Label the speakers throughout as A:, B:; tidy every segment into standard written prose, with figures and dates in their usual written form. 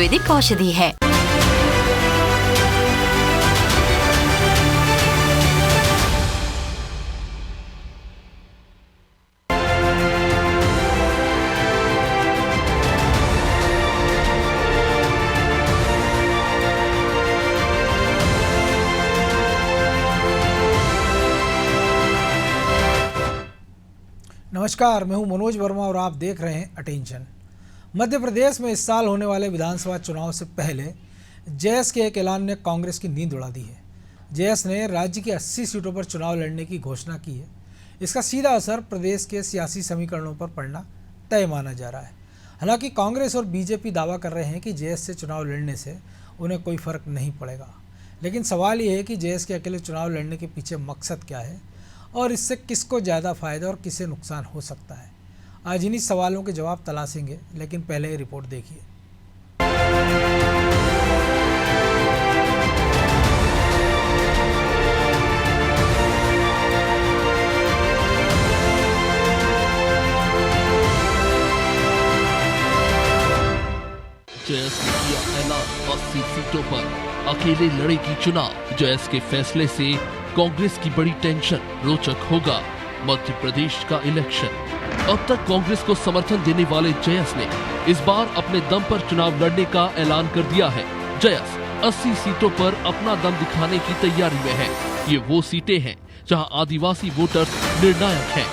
A: आयुर्वेदिक औषधि है।
B: नमस्कार, मैं हूं मनोज वर्मा और आप देख रहे हैं अटेंशन। मध्य प्रदेश में इस साल होने वाले विधानसभा चुनाव से पहले जेएस के एक ऐलान ने कांग्रेस की नींद उड़ा दी है। जेएस ने राज्य की 80 सीटों पर चुनाव लड़ने की घोषणा की है। इसका सीधा असर प्रदेश के सियासी समीकरणों पर पड़ना तय माना जा रहा है। हालांकि कांग्रेस और बीजेपी दावा कर रहे हैं कि जेएस से चुनाव लड़ने से उन्हें कोई फर्क नहीं पड़ेगा, लेकिन सवाल ये है कि जेएस के अकेले चुनाव लड़ने के पीछे मकसद क्या है और इससे किसको ज़्यादा फायदा और किसे नुकसान हो सकता है। आज इन्हीं सवालों के जवाब तलाशेंगे, लेकिन पहले ये रिपोर्ट देखिए।
C: जेएस ने किया ऐलान 80 सीटों पर अकेले लड़ेगी चुनाव। जेएस के फैसले से कांग्रेस की बड़ी टेंशन। रोचक होगा मध्य प्रदेश का इलेक्शन। अब तक कांग्रेस को समर्थन देने वाले जेएस ने इस बार अपने दम पर चुनाव लड़ने का ऐलान कर दिया है। जेएस 80 सीटों पर अपना दम दिखाने की तैयारी में है। ये वो सीटें हैं जहां आदिवासी वोटर्स निर्णायक हैं।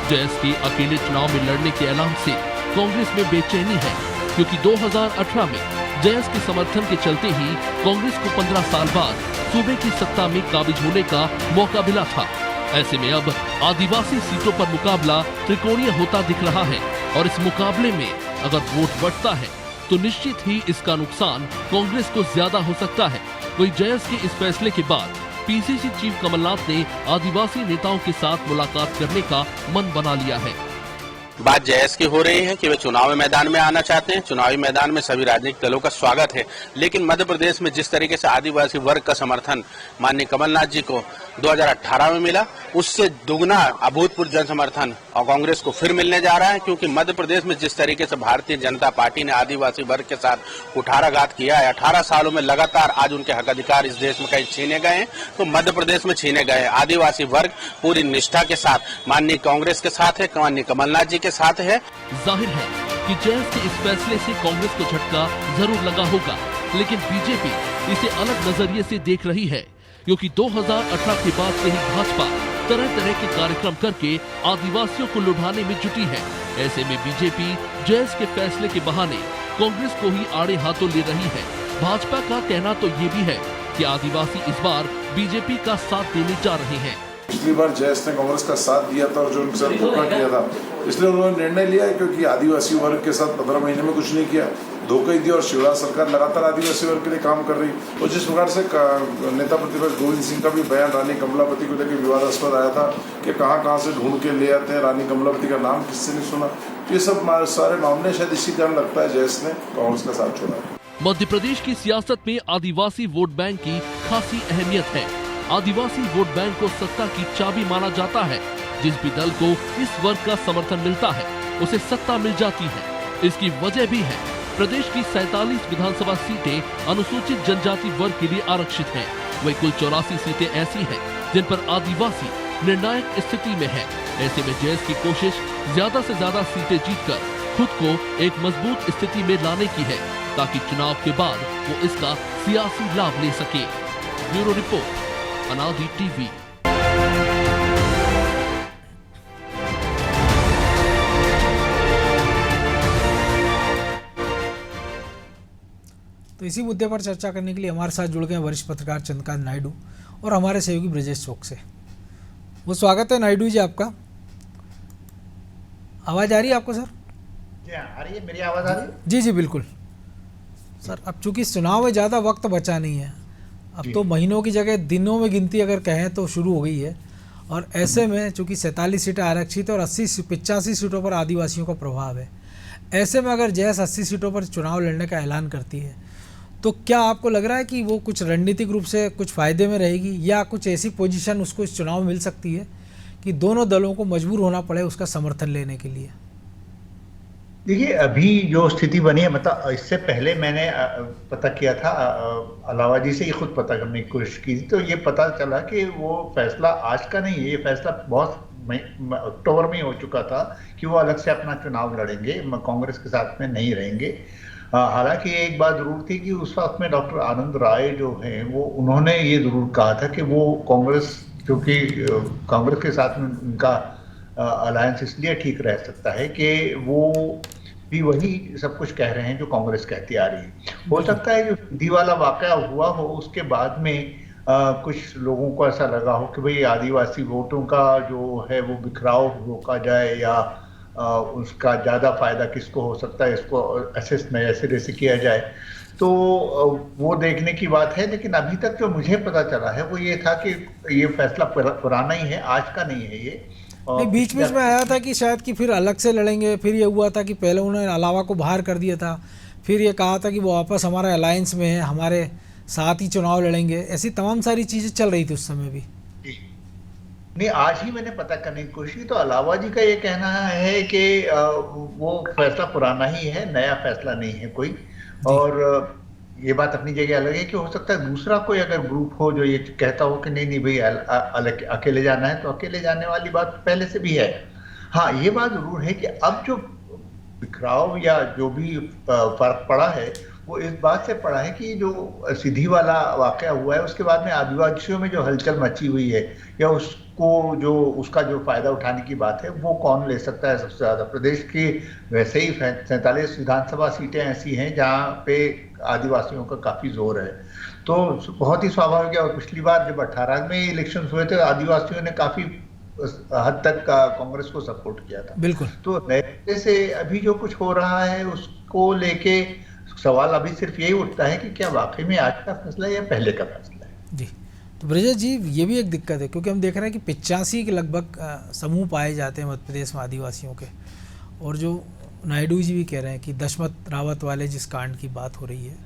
C: जेएस के अकेले चुनाव में लड़ने के ऐलान से कांग्रेस में बेचैनी है, क्योंकि 2018 में जेएस के समर्थन के चलते ही कांग्रेस को 15 साल बाद सूबे की सत्ता में काबिज होने का मौका मिला था। ऐसे में अब आदिवासी सीटों पर मुकाबला त्रिकोणीय होता दिख रहा है और इस मुकाबले में अगर वोट बढ़ता है तो निश्चित ही इसका नुकसान कांग्रेस को ज्यादा हो सकता है। वहीं जेएस के इस फैसले के बाद पीसीसी चीफ कमलनाथ ने आदिवासी नेताओं के साथ मुलाकात करने का मन बना लिया है।
D: बात जेएस की हो रही है कि वे चुनावी मैदान में आना चाहते हैं। चुनावी मैदान में सभी राजनीतिक दलों का स्वागत है, लेकिन मध्य प्रदेश में जिस तरीके से आदिवासी वर्ग का समर्थन माननीय कमलनाथ जी को 2018 में मिला, उससे दुगना अभूतपूर्व जन समर्थन और कांग्रेस को फिर मिलने जा रहा है। क्योंकि मध्य प्रदेश में जिस तरीके से भारतीय जनता पार्टी ने आदिवासी वर्ग के साथ कुठाराघात किया है, 18 सालों में लगातार आज उनके हक अधिकार इस देश में कहीं छीने गए हैं, तो मध्य प्रदेश में छीने गए। आदिवासी वर्ग पूरी निष्ठा के साथ माननीय कांग्रेस के साथ है, माननीय कमलनाथ जी के साथ है।
C: जाहिर है कि जेएस के इस फैसले से कांग्रेस को झटका जरूर लगा होगा, लेकिन बीजेपी इसे अलग नजरिए से देख रही है, क्योंकि 2018 के बाद से ही भाजपा तरह तरह के कार्यक्रम करके आदिवासियों को लुभाने में जुटी है। ऐसे में बीजेपी जेएस के फैसले के बहाने कांग्रेस को ही आड़े हाथों ले रही है। भाजपा का कहना तो ये भी है कि आदिवासी इस बार बीजेपी का साथ देने जा रहे हैं।
E: पिछली बार जेएस ने कांग्रेस का साथ दिया था और जो उनके साथ धोखा किया था, इसलिए उन्होंने निर्णय लिया है, क्योंकि आदिवासी वर्ग के साथ 15 महीने में कुछ नहीं किया, धोखा ही दिया। और शिवराज सरकार लगातार आदिवासी वर्ग के लिए काम कर रही। और जिस प्रकार से नेता प्रतिपक्ष गोविंद सिंह का भी बयान रानी कमलापति को लेकर विवादास्पद आया था कि कहां से ढूंढ के ले आते हैं, रानी कमलापति का नाम किससे नहीं सुना, ये सब सारे मामले शायद इसी कारण लगता है जेएस ने कांग्रेस का साथ छोड़ा है।
C: मध्य प्रदेश की सियासत में आदिवासी वोट बैंक की खासी अहमियत है। आदिवासी वोट बैंक को सत्ता की चाबी माना जाता है। जिस भी दल को इस वर्ग का समर्थन मिलता है, उसे सत्ता मिल जाती है। इसकी वजह भी है, प्रदेश की 47 विधानसभा सीटें अनुसूचित जनजाति वर्ग के लिए आरक्षित हैं। वही कुल 84 सीटें ऐसी हैं जिन पर आदिवासी निर्णायक स्थिति में है। ऐसे में जेएस की कोशिश ज्यादा से ज्यादा सीटें जीतकर खुद को एक मजबूत स्थिति में लाने की है, ताकि चुनाव के बाद वो इसका सियासी लाभ ले सके। ब्यूरो रिपोर्ट, अनादि टीवी।
B: तो इसी मुद्दे पर चर्चा करने के लिए हमारे साथ जुड़ गए वरिष्ठ पत्रकार चंद्रकांत नायडू और हमारे सहयोगी ब्रजेश चौक से। वो स्वागत है नायडू जी आपका। आवाज़ आ रही है आपको सर?
F: जी आ रही है, मेरी आवाज़ आ रही है?
B: जी बिल्कुल सर। अब चूंकि चुनाव में ज़्यादा वक्त बचा नहीं है, अब तो महीनों की जगह दिनों में गिनती अगर कहें तो शुरू हो गई है। और ऐसे में चूंकि 47 सीटें आरक्षित और 85 सीटों पर आदिवासियों का प्रभाव है, ऐसे में अगर जेएस 80 सीटों पर चुनाव लड़ने का ऐलान करती है, तो क्या आपको लग रहा है कि वो कुछ रणनीतिक रूप से कुछ फ़ायदे में रहेगी, या कुछ ऐसी पोजीशन उसको इस चुनाव में मिल सकती है कि दोनों दलों को मजबूर होना पड़े उसका समर्थन लेने के लिए?
F: देखिए, अभी जो स्थिति बनी है, मतलब इससे पहले मैंने पता किया था, अलावा जी से ही खुद पता करने की कोशिश की थी, तो ये पता चला कि वो फैसला आज का नहीं है, ये फैसला बहुत अक्टूबर में ही हो चुका था कि वो अलग से अपना चुनाव लड़ेंगे, कांग्रेस के साथ में नहीं रहेंगे। हालांकि एक बात जरूर थी कि उस वक्त में डॉक्टर आनंद राय जो हैं, वो उन्होंने ये जरूर कहा था कि वो कांग्रेस, क्योंकि कांग्रेस के साथ में उनका अलायंस इसलिए ठीक रह सकता है कि वो भी वही सब कुछ कह रहे हैं जो कांग्रेस कहती आ रही है। हो सकता है जो सिद्धि वाला वाकया हुआ हो, उसके बाद में कुछ लोगों को ऐसा लगा हो कि भाई आदिवासी वोटों का जो है वो बिखराव रोका जाए, या उसका ज़्यादा फायदा किसको हो सकता है, इसको असेस नए सिरे से किया जाए, तो वो देखने की बात है। लेकिन अभी तक जो मुझे पता चला है वो ये था कि ये फैसला पुराना ही है, आज का नहीं है ये।
B: नहीं, बीच बीच में आया था कि शायद कि फिर अलग से लड़ेंगे, फिर ये हुआ था कि पहले उन्होंने अलावा को बाहर कर दिया था, फिर ये कहा था कि वो वापस हमारे अलायंस में है, हमारे साथ ही चुनाव लड़ेंगे, ऐसी तमाम सारी चीज़ें चल रही थी उस समय भी।
F: नहीं, आज ही मैंने पता करने की कोशिश की तो अलावा जी का ये कहना है कि वो फैसला पुराना ही है, नया फैसला नहीं है कोई। और ये बात अपनी जगह अलग है कि हो सकता है दूसरा कोई अगर ग्रुप हो जो ये कहता हो कि नहीं नहीं भाई अकेले जाना है, तो अकेले जाने वाली बात पहले से भी है। हाँ, ये बात जरूर है कि अब जो बिखराव या जो भी फर्क पड़ा है वो इस बात से पड़ा है कि जो सिद्धि वाला वाकया हुआ है उसके बाद में आदिवासियों में जो हलचल मची हुई है, या उसको जो उसका जो फायदा उठाने की बात है, वो कौन ले सकता है सबसे ज्यादा। प्रदेश की वैसे ही 47 विधानसभा सीटें ऐसी हैं जहाँ पे आदिवासियों का काफी जोर है, तो बहुत ही स्वाभाविक है। और पिछली बार जब 18 में इलेक्शन हुए थे, आदिवासियों ने काफी हद तक कांग्रेस को सपोर्ट किया था।
B: बिल्कुल।
F: तो नए से अभी जो कुछ हो रहा है उसको लेके सवाल अभी सिर्फ यही उठता है कि क्या वाकई में आज का फैसला है या पहले का फैसला है।
B: जी, तो ब्रजेश जी, ये भी एक दिक्कत है क्योंकि हम देख रहे हैं कि 85 के लगभग समूह पाए जाते हैं मध्य प्रदेश में आदिवासियों के, और जो नायडू जी भी कह रहे हैं कि दशमत रावत वाले जिस कांड की बात हो रही है,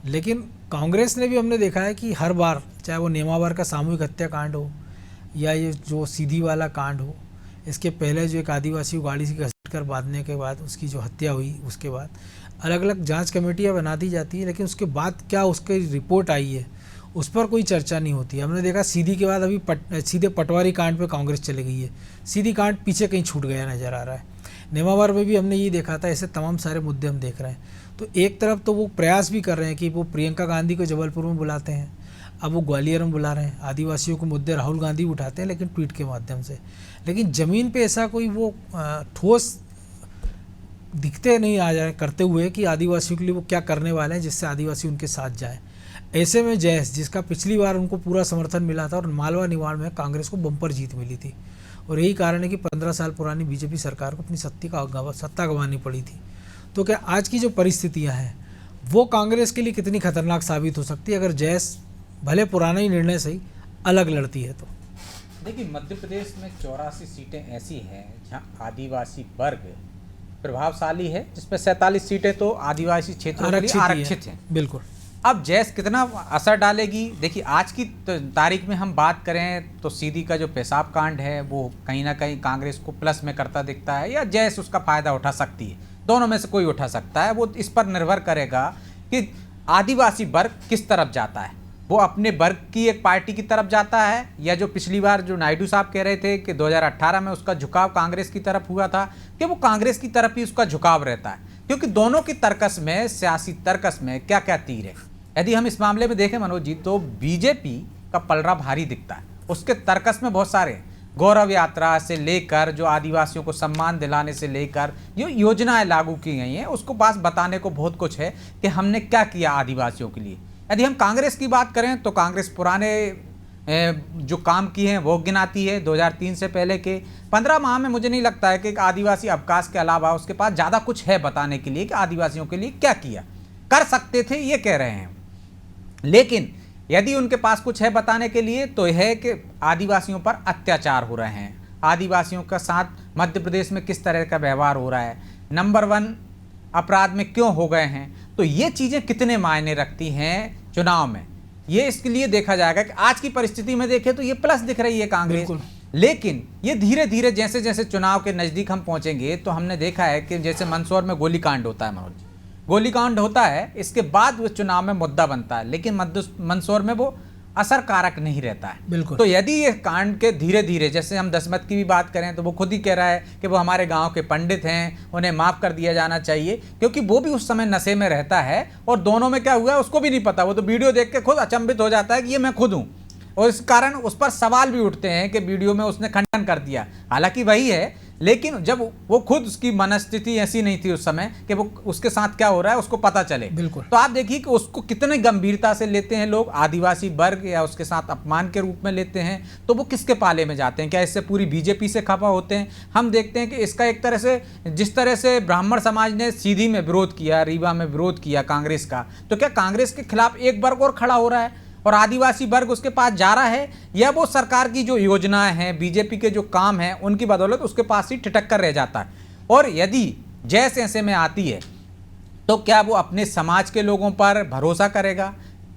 B: लेकिन कांग्रेस ने भी हमने देखा है कि हर बार, चाहे वो नेमावर का सामूहिक हत्याकांड हो या ये जो सीधी वाला कांड हो, इसके पहले जो एक आदिवासी को गाड़ी से घसीट कर बांधने के बाद उसकी जो हत्या हुई, उसके बाद अलग अलग जांच कमेटियां बना दी जाती है, लेकिन उसके बाद क्या उसकी रिपोर्ट आई है उस पर कोई चर्चा नहीं होती। हमने देखा सीधी के बाद अभी सीधे पटवारी कांड पे कांग्रेस चली गई है, सीधी कांड पीछे कहीं छूट गया नज़र आ रहा है। नेमावर में भी हमने ये देखा था, ऐसे तमाम सारे मुद्दे हम देख रहे हैं। तो एक तरफ तो वो प्रयास भी कर रहे हैं कि वो प्रियंका गांधी को जबलपुर में बुलाते हैं, अब वो ग्वालियर में बुला रहे हैं, आदिवासियों के मुद्दे राहुल गांधी उठाते हैं लेकिन ट्वीट के माध्यम से, लेकिन ज़मीन पे ऐसा कोई वो ठोस दिखते नहीं आ जाए करते हुए कि आदिवासियों के लिए वो क्या करने वाले हैं जिससे आदिवासी उनके साथ जाए। ऐसे में जयस, जिसका पिछली बार उनको पूरा समर्थन मिला था और मालवा निवाड़ में कांग्रेस को बम्पर जीत मिली थी, और यही कारण है कि 15 साल पुरानी बीजेपी सरकार को अपनी सत्ता गंवानी पड़ी थी। तो क्या आज की जो परिस्थितियां हैं वो कांग्रेस के लिए कितनी खतरनाक साबित हो सकती है अगर जयस भले पुराना ही निर्णय सही अलग लड़ती है? तो
A: देखिए, मध्य प्रदेश में 84 सीटें ऐसी हैं जहां आदिवासी वर्ग प्रभावशाली है, जिसमें 47 सीटें तो आदिवासी क्षेत्रों के लिए आरक्षित हैं।
B: बिल्कुल।
A: अब जैस कितना असर डालेगी, देखिए आज की तारीख में हम बात करें तो सीधी का जो पेशाब कांड है वो कहीं ना कहीं कांग्रेस को प्लस में करता दिखता है, या जैस उसका फायदा उठा सकती है, दोनों में से कोई उठा सकता है। वो इस पर निर्भर करेगा कि आदिवासी वर्ग किस तरफ जाता है, वो अपने वर्ग की एक पार्टी की तरफ जाता है, या जो पिछली बार जो नायडू साहब कह रहे थे कि 2018 में उसका झुकाव कांग्रेस की तरफ हुआ था, कि वो कांग्रेस की तरफ ही उसका झुकाव रहता है। क्योंकि दोनों की तर्कस में, सियासी तर्कस में क्या क्या तीर है। यदि हम इस मामले में देखें मनोज जी, तो बीजेपी का पलड़ा भारी दिखता है, उसके तर्कस में बहुत सारे गौरव यात्रा से लेकर जो आदिवासियों को सम्मान दिलाने से लेकर जो योजनाएं लागू की गई हैं उसको पास बताने को बहुत कुछ है कि हमने क्या किया आदिवासियों के लिए। यदि हम कांग्रेस की बात करें तो कांग्रेस पुराने जो काम किए हैं वो गिनाती है। 2003 से पहले के 15 माह में मुझे नहीं लगता है कि एक आदिवासी अवकाश के अलावा उसके पास ज़्यादा कुछ है बताने के लिए कि आदिवासियों के लिए क्या किया। कर सकते थे ये कह रहे हैं, लेकिन यदि उनके पास कुछ है बताने के लिए तो यह है कि आदिवासियों पर अत्याचार हो रहे हैं, आदिवासियों के साथ मध्य प्रदेश में किस तरह का व्यवहार हो रहा है, नंबर 1 अपराध में क्यों हो गए हैं। तो ये चीज़ें कितने मायने रखती हैं चुनाव में, ये इसके लिए देखा जाएगा कि आज की परिस्थिति में देखें तो ये प्लस दिख रही है कांग्रेस। लेकिन ये धीरे धीरे जैसे जैसे चुनाव के नज़दीक हम पहुंचेंगे तो हमने देखा है कि जैसे मंदसौर में गोलीकांड होता है, मनोज जी, गोलीकांड होता है, इसके बाद वो चुनाव में मुद्दा बनता है, लेकिन मंदसौर में वो असर कारक नहीं रहता है।
B: बिल्कुल।
A: तो यदि ये कांड के धीरे धीरे, जैसे हम दसमत की भी बात करें तो वो खुद ही कह रहा है कि वो हमारे गांव के पंडित हैं, उन्हें माफ़ कर दिया जाना चाहिए, क्योंकि वो भी उस समय नशे में रहता है और दोनों में क्या हुआ उसको भी नहीं पता। वो तो वीडियो देख के खुद अचंभित हो जाता है कि ये मैं खुद हूँ, और इस कारण उस पर सवाल भी उठते हैं कि वीडियो में उसने खंडन कर दिया, हालांकि वही है, लेकिन जब वो खुद उसकी मनस्थिति ऐसी नहीं थी उस समय कि वो उसके साथ क्या हो रहा है उसको पता चले।
B: बिल्कुल।
A: तो आप देखिए कि उसको कितने गंभीरता से लेते हैं लोग, आदिवासी वर्ग, या उसके साथ अपमान के रूप में लेते हैं, तो वो किसके पाले में जाते हैं? क्या इससे पूरी बीजेपी से खफा होते हैं? हम देखते हैं कि इसका एक तरह से, जिस तरह से ब्राह्मण समाज ने सीधी में विरोध किया, रीवा में विरोध किया कांग्रेस का, तो क्या कांग्रेस के खिलाफ एक वर्ग और खड़ा हो रहा है और आदिवासी वर्ग उसके पास जा रहा है, या वो सरकार की जो योजनाएं हैं, बीजेपी के जो काम हैं, उनकी बदौलत उसके पास ही ठिठक कर रह जाता है? और यदि जैसे ऐसे में आती है तो क्या वो अपने समाज के लोगों पर भरोसा करेगा?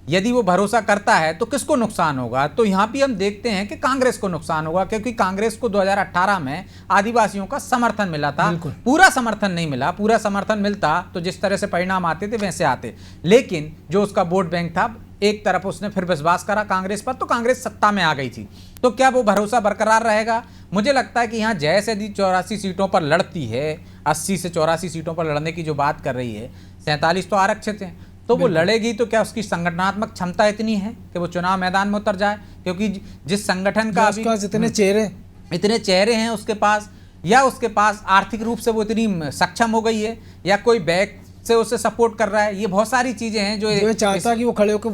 A: यदि वो भरोसा करता है तो किसको नुकसान होगा? तो यहाँ भी हम देखते हैं कि कांग्रेस को नुकसान होगा, क्योंकि कांग्रेस को 2018 में आदिवासियों का समर्थन मिला था। पूरा समर्थन नहीं मिला, पूरा समर्थन मिलता तो जिस तरह से परिणाम आते थे वैसे आते, लेकिन जो उसका वोट बैंक था, एक तरफ उसने फिर विश्वास करा कांग्रेस पर, तो कांग्रेस सत्ता में आ गई थी। तो क्या वो भरोसा बरकरार रहेगा? मुझे लगता है कि यहाँ जैसे यदि 84 सीटों पर लड़ती है, 80 से 84 सीटों पर लड़ने की जो बात कर रही है, 47 तो आरक्षित हैं, तो वो लड़ेगी तो क्या उसकी संगठनात्मक क्षमता इतनी है कि वो चुनाव मैदान में उतर जाए? क्योंकि जिस संगठन का अभी इतने चेहरे हैं उसके पास, या उसके पास आर्थिक रूप से वो इतनी सक्षम हो गई है, या कोई बैक से उसे सपोर्ट कर रहा है, ये बहुत सारी चीजें हैं जो
B: चाहता है कि वो खड़े
A: होकर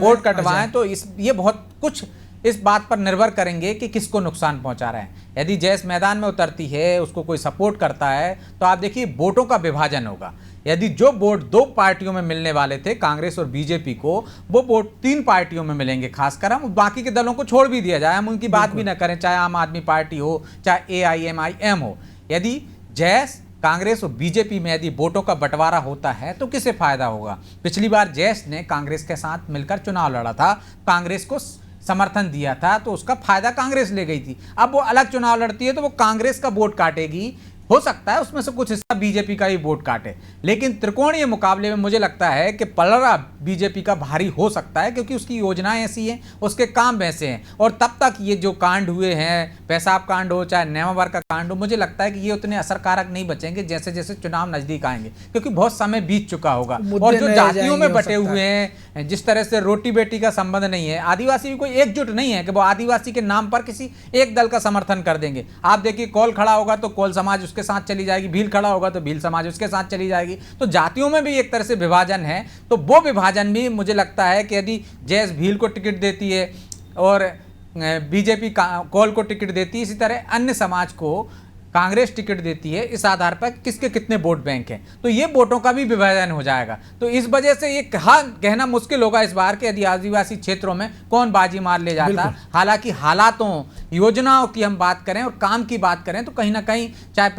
A: वोट कटवाएं। तो ये बहुत कुछ इस बात पर निर्भर करेंगे कि किसको नुकसान पहुंचा रहे हैं। यदि जैस मैदान में उतरती है, उसको कोई सपोर्ट करता है, तो आप देखिए वोटों का विभाजन होगा। यदि जो वोट 2 पार्टियों में मिलने वाले थे, कांग्रेस और बीजेपी को, वो वोट 3 पार्टियों में मिलेंगे। खासकर हम बाकी के दलों को छोड़ भी दिया जाए, हम उनकी बात भी न करें, चाहे आम आदमी पार्टी हो, चाहे AIMIM हो। यदि जैस, कांग्रेस और बीजेपी में यदि वोटों का बंटवारा होता है तो किसे फायदा होगा? पिछली बार जैस ने कांग्रेस के साथ मिलकर चुनाव लड़ा था, कांग्रेस को समर्थन दिया था, तो उसका फायदा कांग्रेस ले गई थी। अब वो अलग चुनाव लड़ती है तो वो कांग्रेस का वोट काटेगी, हो सकता है उसमें से कुछ हिस्सा बीजेपी का ही वोट काटे, लेकिन त्रिकोणीय मुकाबले में मुझे लगता है कि पलड़ा बीजेपी का भारी हो सकता है, क्योंकि उसकी योजनाएं ऐसी हैं, उसके काम वैसे हैं। और तब तक ये जो कांड हुए हैं, पेशाब कांड हो चाहे नेमावर का कांड हो, मुझे लगता है कि ये उतने असरकारक नहीं बचेंगे जैसे जैसे चुनाव नजदीक आएंगे, क्योंकि बहुत समय बीत चुका होगा। और जो जातियों में बटे हुए हैं, जिस तरह से रोटी बेटी का संबंध नहीं है, आदिवासी भी कोई एकजुट नहीं है कि वो आदिवासी के नाम पर किसी एक दल का समर्थन कर देंगे। आप देखिए, कौल खड़ा होगा तो कौल समाज के साथ चली जाएगी, भील खड़ा होगा तो भील समाज उसके साथ चली जाएगी। तो जातियों में भी एक तरह से विभाजन है, तो वो विभाजन भी मुझे लगता है कि यदि जैस भील को टिकट देती है और बीजेपी कौल को टिकट देती है, इसी तरह अन्य समाज को कांग्रेस टिकट देती है, इस आधार पर किसके कितने वोट बैंक हैं, तो ये वोटों का भी विभाजन हो जाएगा। तो इस वजह से ये कहना मुश्किल होगा इस बार कि यदि आदिवासी क्षेत्रों में कौन बाजी मार ले जाता। हालांकि हालातों, योजनाओं की हम बात करें और काम की बात करें तो कहीं ना कहीं, चाहे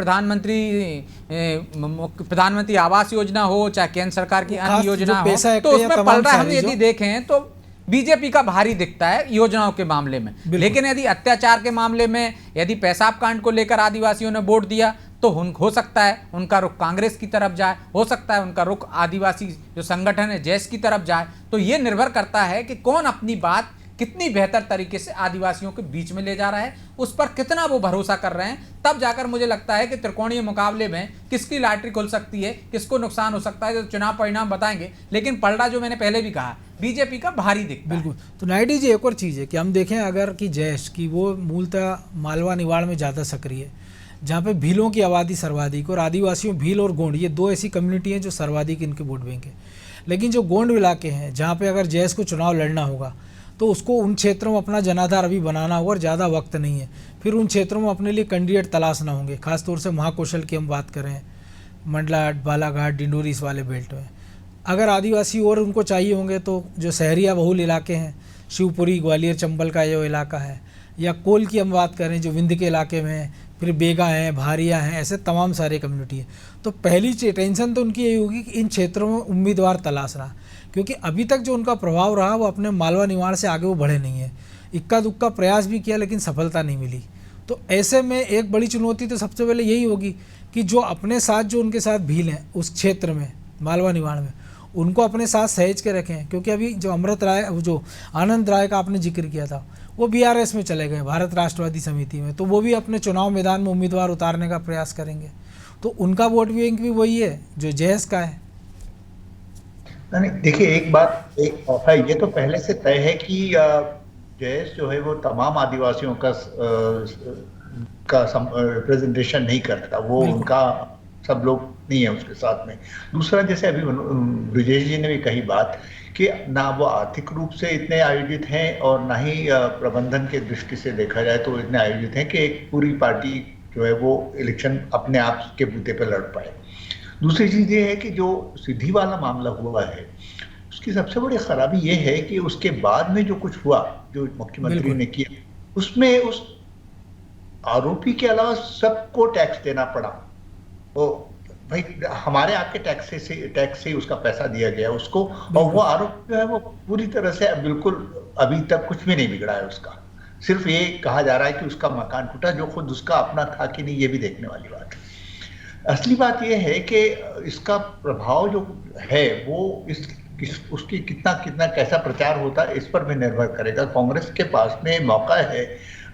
A: प्रधानमंत्री आवास योजना हो, चाहे केंद्र सरकार की अन्य योजना हो, तो उसमें पलड़ा हम यदि देखें तो बीजेपी का भारी दिखता है योजनाओं के मामले में। लेकिन यदि अत्याचार के मामले में, यदि पेशाब कांड को लेकर आदिवासियों ने वोट दिया, तो हो सकता है उनका रुख कांग्रेस की तरफ जाए, हो सकता है उनका रुख आदिवासी जो संगठन है जैस की तरफ जाए। तो ये निर्भर करता है कि कौन अपनी बात कितनी बेहतर तरीके से आदिवासियों के बीच में ले जा रहा है, उस पर कितना वो भरोसा कर रहे हैं। तब जाकर मुझे लगता है कि त्रिकोणीय मुकाबले में किसकी लॉटरी खुल सकती है, किसको नुकसान हो सकता है, तो चुनाव परिणाम बताएंगे। लेकिन पलड़ा, जो मैंने पहले भी कहा, बीजेपी का भारी दिखता है।
B: बिल्कुल। तो नायडू जी, एक और चीज़ है कि हम देखें अगर कि जैश की वो मूलतः मालवा निवाड़ में ज़्यादा सक्रिय है, जहाँ पे भीलों की आबादी सर्वाधिक, और आदिवासियों, भील और गोंड, ये 2 ऐसी कम्युनिटी हैं जो सर्वाधिक इनके वोट बैंक है। लेकिन जो गोंड इलाके हैं, जहाँ पे अगर जैश को चुनाव लड़ना होगा तो उसको उन क्षेत्रों में अपना जनाधार अभी बनाना होगा, और ज़्यादा वक्त नहीं है। फिर उन क्षेत्रों में अपने लिए कैंडिडेट तलाशना होंगे, खासतौर से महाकौशल की हम बात करें, मंडला, बालाघाट, डिंडोरी, इस वाले बेल्ट में। अगर आदिवासी और उनको चाहिए होंगे तो जो शहरिया बहुल इलाके हैं, शिवपुरी, ग्वालियर, चंबल का जो इलाका है, या कोल की हम बात करें जो विंध्य के इलाके में है, फिर बेगा हैं, भारिया हैं, ऐसे तमाम सारे कम्युनिटी हैं। तो पहली टेंशन तो उनकी यही होगी कि इन क्षेत्रों में उम्मीदवार तलाशना, क्योंकि अभी तक जो उनका प्रभाव रहा वो अपने मालवा निवाड़ से आगे वो बढ़े नहीं है। इक्का दुक्का प्रयास भी किया लेकिन सफलता नहीं मिली। तो ऐसे में एक बड़ी चुनौती तो सबसे पहले यही होगी कि जो अपने साथ जो उनके साथ भील हैं उस क्षेत्र में मालवा निमाड़ में, उनको अपने साथ सहेज के रखें, क्योंकि अभी जो अमृत राय, जो आनंद राय का आपने जिक्र किया था, वो बीआरएस में चले गए, भारत राष्ट्रवादी समिति में, तो वो भी अपने चुनाव मैदान में उम्मीदवार उतारने का प्रयास करेंगे, तो उनका वोट बैंक भी वही है जो जयेश का है।
F: नहीं, देखिए एक बात है, ये तो पहले से तय है कि जयेश जो है वो तमाम आदिवासियों का रिप्रेजेंटेशन नहीं करता, वो उनका सब लोग नहीं है उसके साथ में। दूसरा, जैसे अभी ब्रिजेश जी ने भी कही बात कि ना वो आर्थिक रूप से इतने आयोजित हैं और ना ही प्रबंधन के दृष्टि से देखा जाए तो इतने आयोजित हैं कि एक पूरी पार्टी जो है वो इलेक्शन अपने आप के बूते पे लड़ पाए। दूसरी चीज़ ये है कि जो सिद्धि वाला मामला हुआ है उसकी सबसे बड़ी खराबी ये है कि उसके बाद में जो कुछ हुआ, जो मुख्यमंत्री ने किया, उसमें उस आरोपी के अलावा सबको टैक्स देना पड़ा। वो भाई हमारे आपके टैक्स से उसका पैसा दिया गया उसको, और वो आरोप जो है वो पूरी तरह से बिल्कुल अभी तक कुछ भी नहीं बिगड़ा है उसका। सिर्फ ये कहा जा रहा है कि उसका मकान टूटा, जो खुद उसका अपना था कि नहीं ये भी देखने वाली बात है। असली बात यह है कि इसका प्रभाव जो है वो उसकी कितना कैसा प्रचार होता है इस पर भी निर्भर करेगा। कांग्रेस के पास में मौका है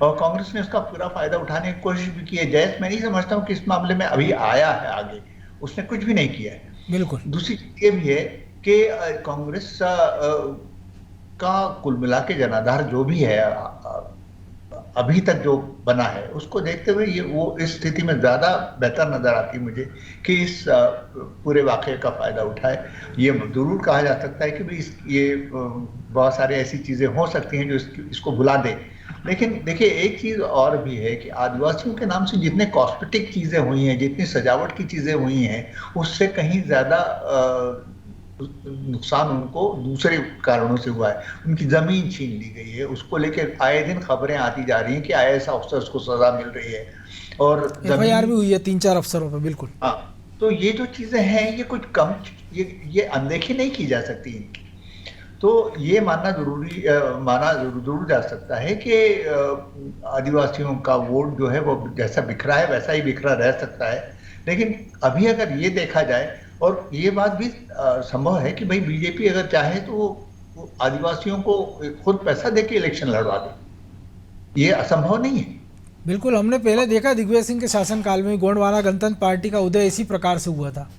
F: और कांग्रेस ने उसका पूरा फायदा उठाने की कोशिश भी की है। जयेश मैं नहीं समझता हूँ कि इस मामले में अभी आया है आगे, उसने कुछ भी नहीं किया है।
B: बिल्कुल।
F: दूसरी चीज ये भी है कि कांग्रेस का कुल मिला के जनाधार जो भी है अभी तक जो बना है उसको देखते हुए ये वो इस स्थिति में ज्यादा बेहतर नजर आती है मुझे कि इस पूरे वाकये का फायदा उठाए। ये जरूर कहा जा सकता है कि भाई ये बहुत सारी ऐसी चीजें हो सकती हैं जो इसको भुला दे, लेकिन देखिए एक चीज और भी है कि आदिवासियों के नाम से जितने कॉस्मेटिक चीजें हुई हैं, जितनी सजावट की चीजें हुई हैं, उससे कहीं ज्यादा नुकसान उनको दूसरे कारणों से हुआ है। उनकी जमीन छीन ली गई है, उसको लेकर आए दिन खबरें आती जा रही हैं कि IAS अफसर्स को सजा मिल रही है और
B: FIR भी हुई है 3-4 अफसरों पर। बिल्कुल।
F: हाँ, तो ये जो चीजें हैं ये कुछ कम, ये अनदेखी नहीं की जा सकती इनकी। तो ये मानना जरूर जा सकता है कि आदिवासियों का वोट जो है वो जैसा बिखरा है वैसा ही बिखरा रह सकता है, लेकिन अभी अगर ये देखा जाए और ये बात भी संभव है कि भाई बीजेपी अगर चाहे तो वो आदिवासियों को खुद पैसा देके इलेक्शन लड़वा दे, ये असंभव नहीं है।
B: बिल्कुल, हमने पहले देखा दिग्विजय सिंह के शासनकाल में गोंडवाना गणतंत्र पार्टी का उदय इसी प्रकार से हुआ था।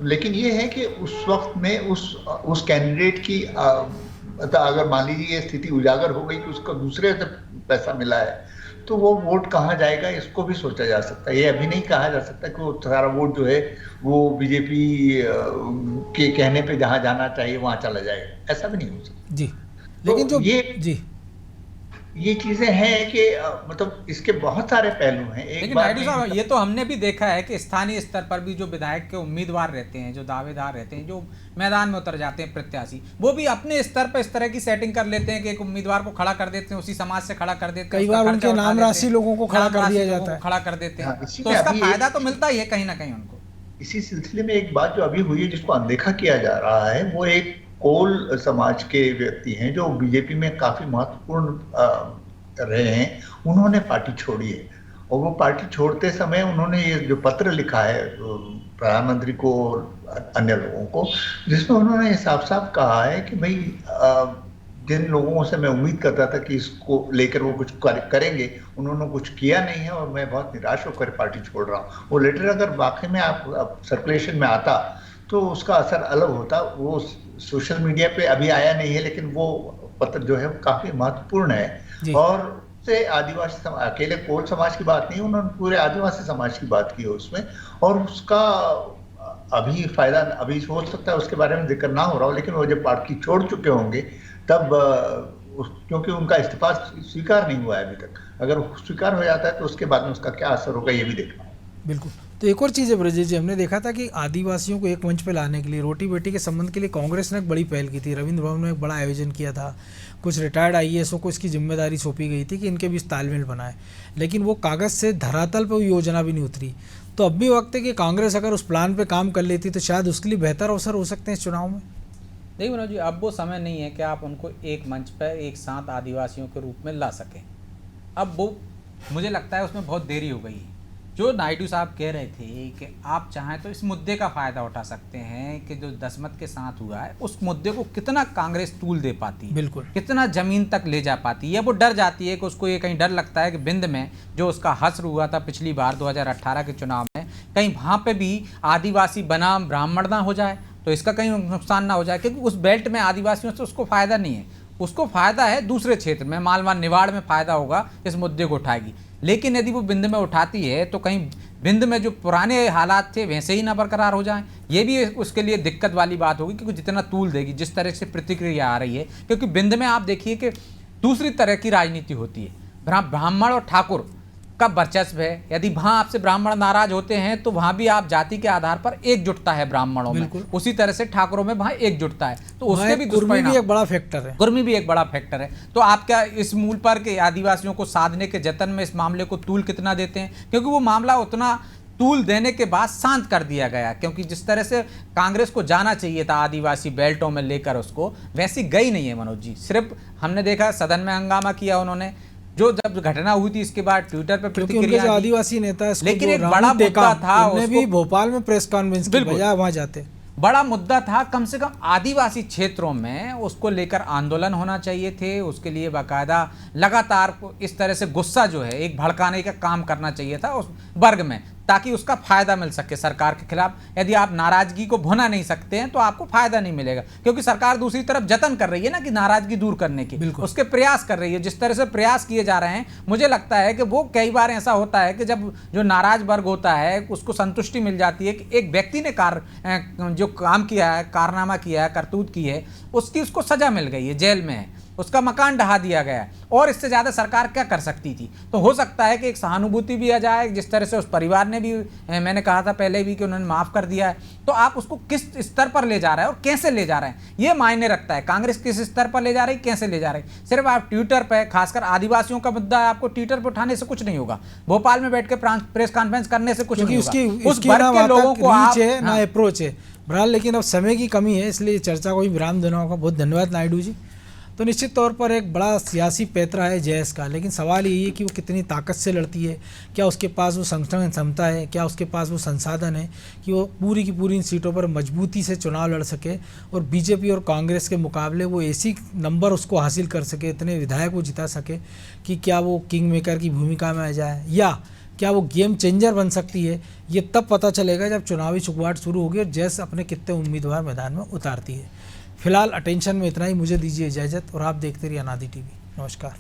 F: लेकिन ये है कि उस वक्त में उस कैंडिडेट की अगर मान लीजिए ये स्थिति उजागर हो गई कि उसको दूसरे से पैसा मिला है तो वो वोट कहाँ जाएगा इसको भी सोचा जा सकता है। ये अभी नहीं कहा जा सकता कि वो सारा वोट जो है वो बीजेपी के कहने पे जहाँ जाना चाहिए वहाँ चला जाएगा, ऐसा भी नहीं हो सकता
B: जी। लेकिन
F: तो
B: जो
F: ये चीजें हैं कि मतलब इसके बहुत सारे पहलू हैं।
A: लेकिन नायडू साहब ये तो हमने भी देखा है कि स्थानीय स्तर पर भी जो विधायक के उम्मीदवार रहते हैं, जो दावेदार रहते हैं, जो मैदान में उतर जाते हैं प्रत्याशी, वो भी अपने स्तर पर इस तरह की सेटिंग कर लेते हैं कि एक उम्मीदवार को खड़ा कर देते हैं, उसी समाज से खड़ा कर देते हैं,
B: कई बार उनके नाम राशि लोगों को खड़ा कर दिया जाता है,
A: खड़ा कर देते हैं, तो उसका फायदा तो मिलता ही है कहीं ना कहीं उनको।
F: इसी सिलसिले में एक बात जो अभी हुई है जिसको अनदेखा किया जा रहा है, वो एक कोल समाज के व्यक्ति हैं जो बीजेपी में काफी महत्वपूर्ण रहे हैं। उन्होंने पार्टी छोड़ी है और वो पार्टी छोड़ते समय उन्होंने ये जो पत्र लिखा है प्रधानमंत्री को और अन्य लोगों को, जिसमें उन्होंने साफ साफ कहा है कि भाई जिन लोगों से मैं उम्मीद करता था कि इसको लेकर वो कुछ करेंगे उन्होंने कुछ किया नहीं है और मैं बहुत निराश होकर पार्टी छोड़ रहा हूँ। वो लेटर अगर वाकई में आप सर्कुलेशन में आता तो उसका असर अलग होता। वो सोशल मीडिया पे अभी आया नहीं है, लेकिन वो पत्र जो है काफी महत्वपूर्ण है और से आदिवासी अकेले कोल समाज की बात नहीं, उन्होंने पूरे आदिवासी समाज की बात की है उसमें, और उसका अभी फायदा अभी हो सकता है उसके बारे में जिक्र ना हो रहा हो, लेकिन वो जब पार्टी छोड़ चुके होंगे तब क्योंकि उनका इस्तीफा स्वीकार नहीं हुआ है अभी तक, अगर स्वीकार हो जाता है तो उसके बाद में उसका क्या असर होगा ये भी देखना है।
B: बिल्कुल। तो एक और चीज़ है ब्रजेश जी, हमने देखा था कि आदिवासियों को एक मंच पे लाने के लिए, रोटी बेटी के संबंध के लिए कांग्रेस ने एक बड़ी पहल की थी। रविंद्र भवन में एक बड़ा आयोजन किया था, कुछ रिटायर्ड IASओं को इसकी जिम्मेदारी सौंपी गई थी कि इनके बीच तालमेल बनाए, लेकिन वो कागज़ से धरातल पर योजना भी नहीं उतरी। तो अब भी वक्त है कि कांग्रेस अगर उस प्लान पर काम कर लेती तो शायद उसके लिए बेहतर अवसर हो सकते हैं इस चुनाव में।
A: देखिए मनोज जी, अब वो समय नहीं है कि आप उनको एक मंच पर एक साथ आदिवासियों के रूप में ला सकें। अब वो मुझे लगता है उसमें बहुत देरी हो गई है। जो नायडू साहब कह रहे थे कि आप चाहें तो इस मुद्दे का फ़ायदा उठा सकते हैं कि जो दसमत के साथ हुआ है उस मुद्दे को कितना कांग्रेस तूल दे पाती है,
B: बिल्कुल,
A: कितना ज़मीन तक ले जा पाती है। वो डर जाती है कि उसको ये कहीं डर लगता है कि बिंद में जो उसका हश्र हुआ था पिछली बार 2018 के चुनाव में, कहीं वहाँ पे भी आदिवासी बनाम ब्राह्मण ना हो जाए, तो इसका कहीं नुकसान ना हो जाए, क्योंकि उस बेल्ट में आदिवासियों से उसको फ़ायदा नहीं है। उसको फ़ायदा है दूसरे क्षेत्र में, मालवा निवाड़ में फ़ायदा होगा, इस मुद्दे को उठाएगी। लेकिन यदि वो बिंद में उठाती है तो कहीं बिंद में जो पुराने हालात थे वैसे ही ना बरकरार हो जाएं, ये भी उसके लिए दिक्कत वाली बात होगी, क्योंकि जितना तूल देगी, जिस तरह से प्रतिक्रिया आ रही है, क्योंकि बिंद में आप देखिए कि दूसरी तरह की राजनीति होती है। ब्राह्मण और ठाकुर का वर्चस्व है। यदि वहाँ आपसे ब्राह्मण नाराज होते हैं तो वहाँ भी आप जाति के आधार पर एकजुटता है ब्राह्मणों में, उसी तरह से ठाकुरों में वहाँ एकजुटता है, तो उसके भी
B: दुष्परिणाम, एक बड़ा फैक्टर है,
A: गुर्मी भी एक बड़ा फैक्टर है। तो आप क्या इस मूल पर के आदिवासियों को साधने के जतन में इस मामले को तूल कितना देते हैं? क्योंकि वो मामला उतना तूल देने के बाद शांत कर दिया गया, क्योंकि जिस तरह से कांग्रेस को जाना चाहिए था आदिवासी बेल्टों में लेकर उसको, वैसी गई नहीं है मनोज जी। सिर्फ हमने देखा सदन में हंगामा किया उन्होंने, जो जब घटना हुई थी इसके बाद ट्विटर पे प्रतिक्रिया,
B: जो आदिवासी नेता,
A: लेकिन एक बड़ा मुद्दा था,
B: उन्होंने भी भोपाल में प्रेस कॉन्फ्रेंस की बजाय वहां जाते,
A: बड़ा मुद्दा था। कम से कम आदिवासी क्षेत्रों में उसको लेकर आंदोलन होना चाहिए थे, उसके लिए बाकायदा लगातार इस तरह से गुस्सा जो है एक भड़काने का काम करना चाहिए था उस वर्ग में, ताकि उसका फायदा मिल सके सरकार के खिलाफ। यदि आप नाराजगी को भुना नहीं सकते हैं तो आपको फायदा नहीं मिलेगा, क्योंकि सरकार दूसरी तरफ जतन कर रही है ना कि नाराजगी दूर करने की, उसके प्रयास कर रही है। जिस तरह से प्रयास किए जा रहे हैं, मुझे लगता है कि वो कई बार ऐसा होता है कि जब जो नाराज वर्ग होता है उसको संतुष्टि मिल जाती है कि एक व्यक्ति ने जो काम किया है, कारनामा किया है, करतूत की है, उसको सजा मिल गई है, जेल में है, उसका मकान ढहा दिया गया है, और इससे ज़्यादा सरकार क्या कर सकती थी? तो हो सकता है कि एक सहानुभूति भी आ जाए, जिस तरह से उस परिवार ने भी, मैंने कहा था पहले भी कि उन्होंने माफ़ कर दिया है, तो आप उसको किस स्तर पर ले जा रहे हैं और कैसे ले जा रहे हैं, ये मायने रखता है। कांग्रेस किस स्तर पर ले जा रही, कैसे ले जा रही। सिर्फ आप ट्विटर पर, खासकर आदिवासियों का मुद्दा आपको ट्विटर पर उठाने से कुछ नहीं होगा, भोपाल में बैठ के प्रेस कॉन्फ्रेंस करने से कुछ नहीं होगा। उस वर्ग के लोगों को आप
B: ना अप्रोच है बहरहाल, लेकिन अब समय की कमी है, इसलिए चर्चा को ही विराम देना होगा। बहुत धन्यवाद नायडू जी। तो निश्चित तौर पर एक बड़ा सियासी पैतरा है जेएस का, लेकिन सवाल यही है कि वो कितनी ताकत से लड़ती है, क्या उसके पास वो संगठन क्षमता है, क्या उसके पास वो संसाधन है कि वो पूरी की पूरी इन सीटों पर मजबूती से चुनाव लड़ सके और बीजेपी और कांग्रेस के मुकाबले वो ऐसी नंबर उसको हासिल कर सके, इतने विधायक वो जिता सके कि क्या वो किंग मेकर की भूमिका में आ जाए या क्या वो गेम चेंजर बन सकती है। ये तब पता चलेगा जब चुनावी छुकवाट शुरू होगी और जेएस अपने कितने उम्मीदवार मैदान में उतारती है। फिलहाल अटेंशन में इतना ही, मुझे दीजिए इजाज़त और आप देखते रहिए अनादि टीवी। नमस्कार।